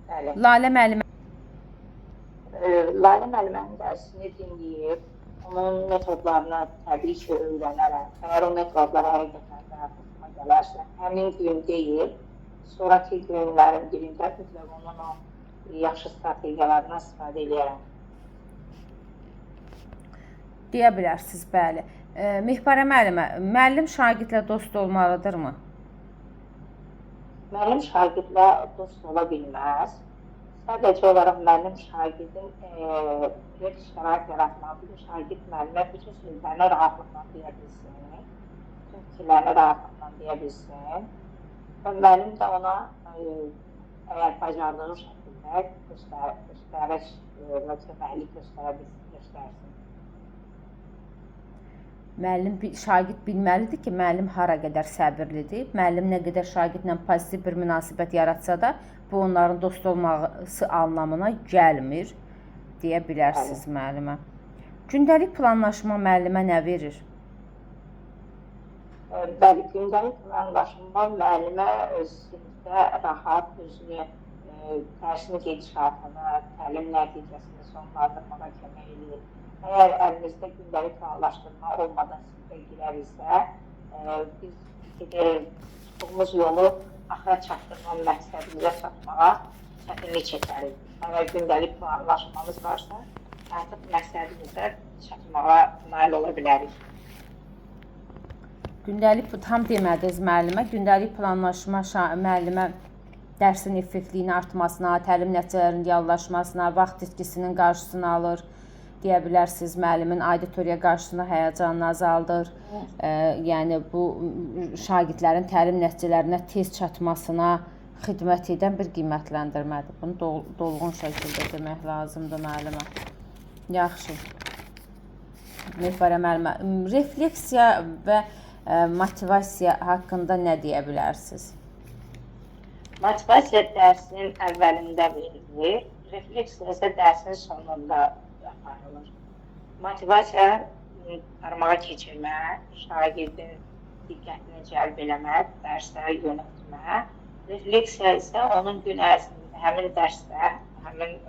Bəli. Lalə müəllimə Lalə müəllimənin dərsini dinləyib, onun metodlarına təbii ki, öyrənərək, əgər o metodlara həqiqətən də xoşuma gələrsə, həmin gün deyil, sonraki günlərin birində mütləq onun o yaxşı strategiyalarından istifadə edərəm. deyə bilərsiniz, bəli. Mehbarə müəllimə, müəllim şagirdlə dost olmalıdırmı? Müəllim şagirdlə dost ola bilməz. Sadəcə olaraq müəllim şagirdin bir şərait yaratmalıdır. Şagird müəllimə bütün sözlərini rahatlıqla deyə bilsin, bütün fikirlərini rahatlıqla deyə bilsin. Və müəllim də ona əgər bacardığı şəkildə göstəriş və köməklik göstərsin. Müəllim, şagird bilməlidir ki, müəllim hara qədər səbirlidir. Müəllim nə qədər şagirdlə pozitiv bir münasibət yaratsa da, bu onların dost olması anlamına gəlmir, deyə bilərsiniz müəllimə. Gündəlik planlaşma müəllimə nə verir? Bəli, gündəlik planlaşma müəllimə sinifdə rahat özünü, dərsinin gedişatını, təlim nəticəsini sonlandırmağa kömək edir. Əgər əlimizdə gündəlik planlaşdırma olmadan sinifə girəriksə, biz çıxdığımız yolu axıra çatdırma məqsədimizə çatmağa çətinlik çəkərik. Əgər gündəlik planlaşmamız varsa, artıq məqsədimizə çatmağa nail ola bilərik. Gündəlik, tam demədiniz müəllimə, gündəlik planlaşma müəllimə dərsin effektliyinin artmasına, təlim nəticələrinin reallaşmasına, vaxt itkisinin qarşısını alır, deyə bilərsiniz, müəllimin auditoriya qarşısında həyəcanını azaldır. Yəni, bu şagirdlərin təlim nəticələrinə tez çatmasına xidmət edən bir qiymətləndirmədir. Bunu dolğun şəkildə demək lazımdır müəllimə. Yaxşı. Mehbarə müəllimə, refleksiya və motivasiya haqqında nə deyə bilərsiniz? Motivasiya dərsin əvvəlində verilir, refleksiya isə dərsin sonunda aparılır. Motivasiya qarmağa keçirmək, şagirdin diqqətini cəlb eləmək, dərsə yönəltmək. Refleksiya isə onun gün ərzində həmin dərsdə, həmin